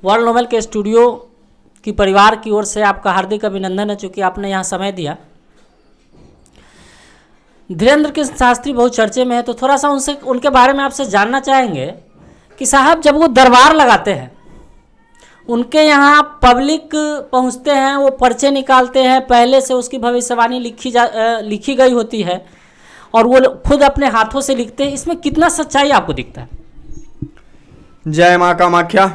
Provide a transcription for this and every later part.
World novel के studio की परिवार की ओर से आपका हार्दिक अभिनंदन है, चूँकि आपने यहाँ समय दिया। धीरेन्द्र कृष्ण शास्त्री बहुत चर्चे में है, तो थोड़ा सा उनके बारे में आपसे जानना चाहेंगे कि साहब जब वो दरबार लगाते हैं, उनके यहाँ पब्लिक पहुँचते हैं, वो पर्चे निकालते हैं, पहले से उसकी भविष्यवाणी लिखी गई होती है और वो खुद अपने हाथों से लिखते हैं, इसमें कितना सच्चाई आपको दिखता है? जय माँ कामाख्या।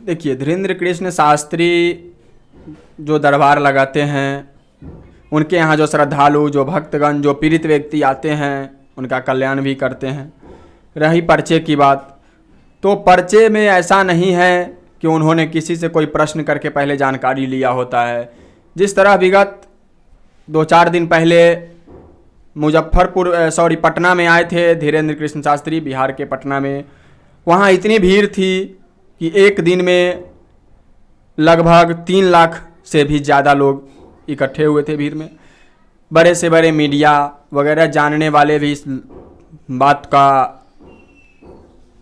देखिए, धीरेन्द्र कृष्ण शास्त्री जो दरबार लगाते हैं, उनके यहाँ जो श्रद्धालु, जो भक्तगण, जो पीड़ित व्यक्ति आते हैं, उनका कल्याण भी करते हैं। रही पर्चे की बात, तो पर्चे में ऐसा नहीं है कि उन्होंने किसी से कोई प्रश्न करके पहले जानकारी लिया होता है। जिस तरह विगत 2-4 दिन पहले पटना में आए थे धीरेन्द्र कृष्ण शास्त्री, बिहार के पटना में, वहाँ इतनी भीड़ थी कि एक दिन में लगभग 3 लाख से भी ज़्यादा लोग इकट्ठे हुए थे भीड़ में। बड़े से बड़े मीडिया वगैरह जानने वाले भी इस बात का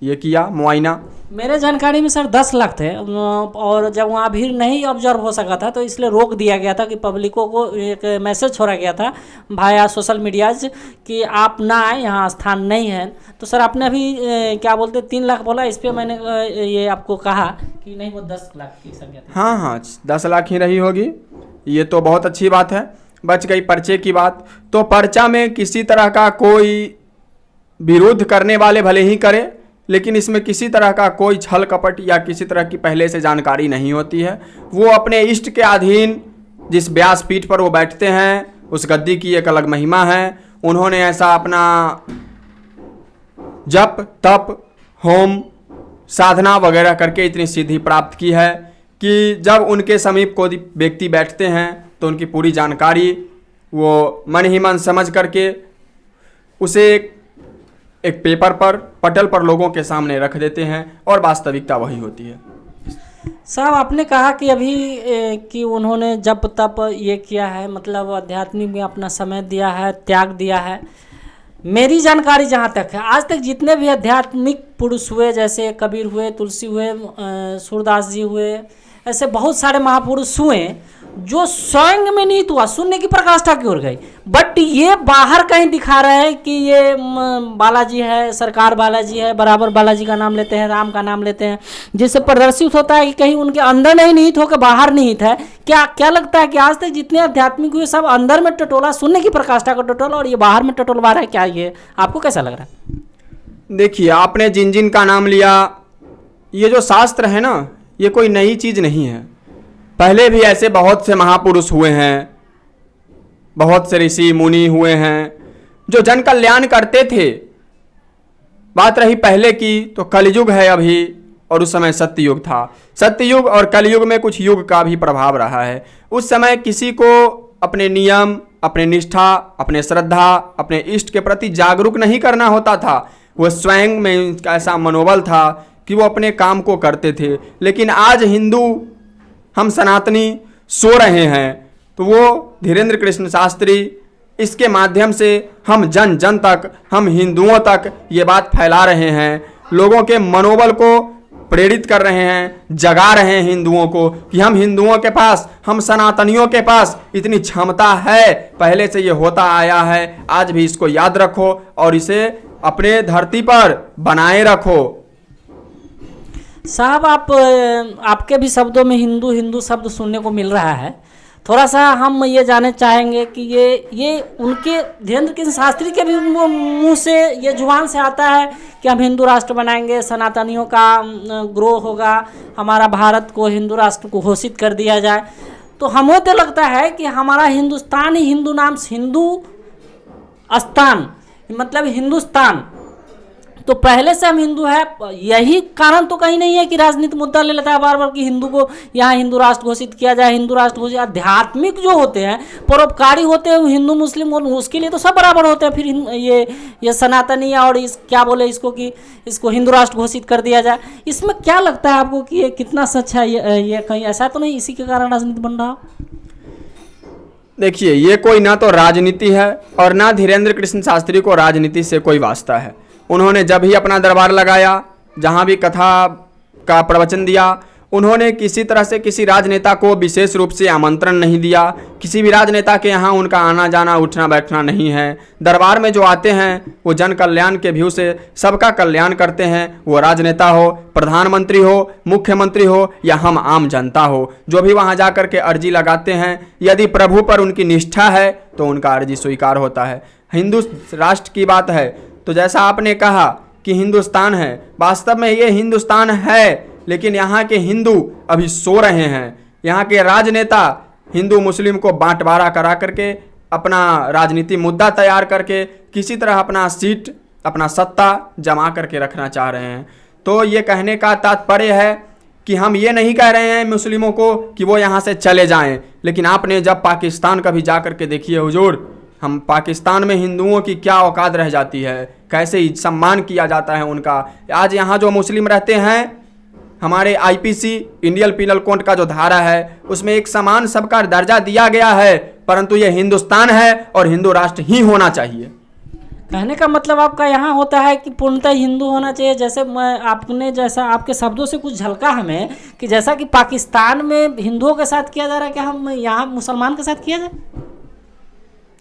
ये किया मुआयना। मेरे जानकारी में सर 10 लाख थे, और जब वहाँ भीड़ नहीं ऑब्जर्व हो सका था तो इसलिए रोक दिया गया था कि पब्लिकों को एक मैसेज छोड़ा गया था भाया सोशल मीडियाज कि आप ना आए, यहाँ स्थान नहीं है। तो सर आपने अभी क्या बोलते 3 लाख बोला, इस पर मैंने ये आपको कहा कि नहीं, वो 10 लाख की संख्या थी। हाँ, 10 लाख ही रही होगी, ये तो बहुत अच्छी बात है। बच गई पर्चे की बात, तो पर्चा में किसी तरह का कोई विरोध करने वाले भले ही करे, लेकिन इसमें किसी तरह का कोई छल कपट या किसी तरह की पहले से जानकारी नहीं होती है। वो अपने इष्ट के अधीन जिस व्यासपीठ पर वो बैठते हैं, उस गद्दी की एक अलग महिमा है। उन्होंने ऐसा अपना जप तप होम साधना वगैरह करके इतनी सिद्धि प्राप्त की है कि जब उनके समीप कोई व्यक्ति बैठते हैं तो उनकी पूरी जानकारी वो मन ही मन समझ करके उसे एक पेपर पर, पटल पर लोगों के सामने रख देते हैं, और वास्तविकता वही होती है। साहब आपने कहा कि अभी कि उन्होंने जब तब ये किया है, मतलब आध्यात्मिक में अपना समय दिया है, त्याग दिया है। मेरी जानकारी जहाँ तक है, आज तक जितने भी आध्यात्मिक पुरुष हुए, जैसे कबीर हुए, तुलसी हुए, सूरदास जी हुए, ऐसे बहुत सारे महापुरुष हुए जो स्वयं में निहित हुआ, शून्य की प्रकाष्ठा की ओर गई, बट ये बाहर कहीं दिखा रहे हैं कि ये बालाजी है, सरकार बालाजी है, बराबर बालाजी का नाम लेते हैं, राम का नाम लेते हैं, जिससे प्रदर्शित होता है कि कहीं उनके अंदर नहीं निहित होकर बाहर निहित है। क्या लगता है कि आज तक जितने आध्यात्मिक हुए सब अंदर में टटोला, शून्य की प्रकाष्ठा को टटोला, और ये बाहर में टटोलवा रहा है? क्या ये आपको कैसा लग रहा है? देखिए, आपने जिन जिन का नाम लिया, ये जो शास्त्र है ना, ये कोई नई चीज़ नहीं है। पहले भी ऐसे बहुत से महापुरुष हुए हैं, बहुत से ऋषि मुनि हुए हैं जो जन कल्याण करते थे। बात रही पहले की, तो कलयुग है अभी, और उस समय सत्ययुग था। सत्ययुग और कलयुग में कुछ युग का भी प्रभाव रहा है। उस समय किसी को अपने नियम, अपने निष्ठा, अपने श्रद्धा, अपने इष्ट के प्रति जागरूक नहीं करना होता था। वो स्वयं में ऐसा मनोबल था कि वो अपने काम को करते थे। लेकिन आज हिंदू, हम सनातनी सो रहे हैं, तो वो धीरेन्द्र कृष्ण शास्त्री इसके माध्यम से हम जन जन तक, हम हिंदुओं तक ये बात फैला रहे हैं, लोगों के मनोबल को प्रेरित कर रहे हैं, जगा रहे हैं हिंदुओं को कि हम हिंदुओं के पास, हम सनातनियों के पास इतनी क्षमता है, पहले से ये होता आया है। आज भी इसको याद रखो और इसे अपने धरती पर बनाए रखो। साहब आपके भी शब्दों में हिंदू हिंदू शब्द सुनने को मिल रहा है। थोड़ा सा हम ये जानना चाहेंगे कि ये उनके धीरेन्द्र कृष्ण शास्त्री के भी मुंह से, ये जुबान से आता है कि हम हिंदू राष्ट्र बनाएंगे, सनातनियों का ग्रो होगा, हमारा भारत को हिंदू राष्ट्र को घोषित कर दिया जाए। तो हमें तो लगता है कि हमारा हिंदुस्तान ही हिंदू नाम से, हिंदू स्थान मतलब हिंदुस्तान, तो पहले से हम हिंदू है। यही कारण तो कहीं नहीं है कि राजनीति मुद्दा ले लेता है बार बार कि हिंदू को यहाँ हिंदू राष्ट्र घोषित किया जाए, हिंदू राष्ट्र घोषित। आध्यात्मिक जो होते हैं, परोपकारी होते हैं, हिंदू मुस्लिम, उसके लिए तो सब बराबर होते हैं। फिर ये सनातनी और क्या बोले इसको कि इसको हिंदू राष्ट्र घोषित कर दिया जाए, इसमें क्या लगता है आपको कि ये कितना सच है? ये कहीं ऐसा तो नहीं इसी के कारण राजनीति बन रहा? देखिए, ये कोई ना तो राजनीति है और ना धीरेन्द्र कृष्ण शास्त्री को राजनीति से कोई वास्ता है। उन्होंने जब ही अपना दरबार लगाया, जहाँ भी कथा का प्रवचन दिया। उन्होंने किसी तरह से किसी राजनेता को विशेष रूप से आमंत्रण नहीं दिया। किसी भी राजनेता के यहाँ उनका आना जाना उठना बैठना नहीं है। दरबार में जो आते हैं वो जन कल्याण के व्यू से सबका कल्याण करते हैं। वो राजनेता हो, प्रधानमंत्री हो, मुख्यमंत्री हो या हम आम जनता हो, जो भी वहाँ जा कर के अर्जी लगाते हैं, यदि प्रभु पर उनकी निष्ठा है तो उनका अर्जी स्वीकार होता है। हिंदू राष्ट्र की बात है तो जैसा आपने कहा कि हिंदुस्तान है, वास्तव में ये हिंदुस्तान है, लेकिन यहाँ के हिंदू अभी सो रहे हैं। यहाँ के राजनेता हिंदू मुस्लिम को बांटवारा करा करके अपना राजनीति मुद्दा तैयार करके किसी तरह अपना सीट अपना सत्ता जमा करके रखना चाह रहे हैं। तो ये कहने का तात्पर्य है कि हम ये नहीं कह रहे हैं मुस्लिमों को कि वो यहाँ से चले जाएं, लेकिन आपने जब पाकिस्तान कभी जा करके देखिए हुजूर, हम पाकिस्तान में हिंदुओं की क्या औकात रह जाती है, कैसे सम्मान किया जाता है उनका। आज यहाँ जो मुस्लिम रहते हैं, हमारे आईपीसी इंडियन पीनल कोड का जो धारा है उसमें एक समान सबका दर्जा दिया गया है, परंतु ये हिंदुस्तान है और हिंदू राष्ट्र ही होना चाहिए। कहने का मतलब आपका यहाँ होता है कि पूर्णतः हिंदू होना चाहिए। जैसे आपने जैसा आपके शब्दों से कुछ झलका हमें कि जैसा कि पाकिस्तान में हिंदुओं के साथ किया जा रहा है, क्या हम यहाँ मुसलमान के साथ किया जाए?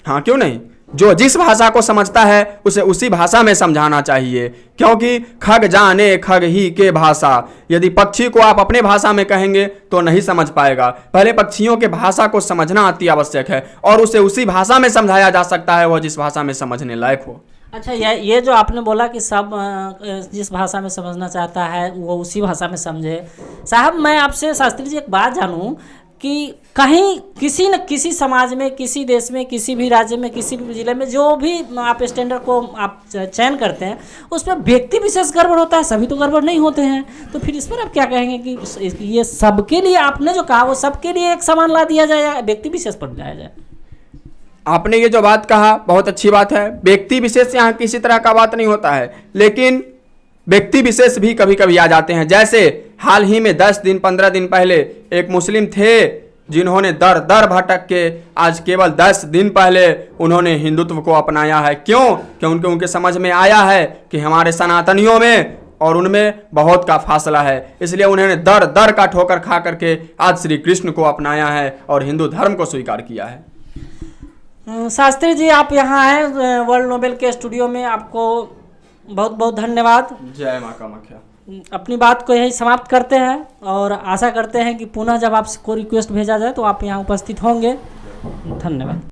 हाँ, क्यों नहीं। जो जिस भाषा को समझता है उसे उसी भाषा में समझाना चाहिए, क्योंकि खग जाने खग ही के भाषा। यदि पक्षी को आप अपने भाषा में कहेंगे तो नहीं समझ पाएगा। पहले पक्षियों के भाषा को समझना अति आवश्यक है और उसे उसी भाषा में समझाया जा सकता है वह जिस भाषा में समझने लायक हो। अच्छा, ये जो आपने बोला कि सब जिस भाषा में समझना चाहता है वो उसी भाषा में समझे। साहब, मैं आपसे शास्त्री जी एक बात जानूं कि कहीं किसी न किसी समाज में, किसी देश में, किसी भी राज्य में, किसी भी जिले में जो भी आप स्टैंडर्ड को आप चयन करते हैं उसमें व्यक्ति विशेष गड़बड़ होता है, सभी तो गड़बड़ नहीं होते हैं। तो फिर इस पर आप क्या कहेंगे कि ये सबके लिए आपने जो कहा वो सबके लिए एक समान ला दिया जाए या व्यक्ति विशेष पर लाया जाए? आपने ये जो बात कहा बहुत अच्छी बात है। व्यक्ति विशेष यहाँ किसी तरह का बात नहीं होता है, लेकिन व्यक्ति विशेष भी कभी कभी आ जाते हैं। जैसे हाल ही में 10 दिन 15 दिन पहले एक मुस्लिम थे जिन्होंने दर दर भटक के आज केवल 10 दिन पहले उन्होंने हिंदुत्व को अपनाया है। क्यों? क्योंकि उनके समझ में आया है कि हमारे सनातनियों में और उनमें बहुत का फासला है, इसलिए उन्होंने दर दर का ठोकर खा करके आज श्री कृष्ण को अपनाया है और हिंदू धर्म को स्वीकार किया है। शास्त्री जी, आप यहाँ आए वर्ल्ड नोबेल के स्टूडियो में, आपको बहुत बहुत धन्यवाद। जय माँ कामाख्या। अपनी बात को यही समाप्त करते हैं और आशा करते हैं कि पुनः जब आपसे कोई रिक्वेस्ट भेजा जाए तो आप यहाँ उपस्थित होंगे। धन्यवाद।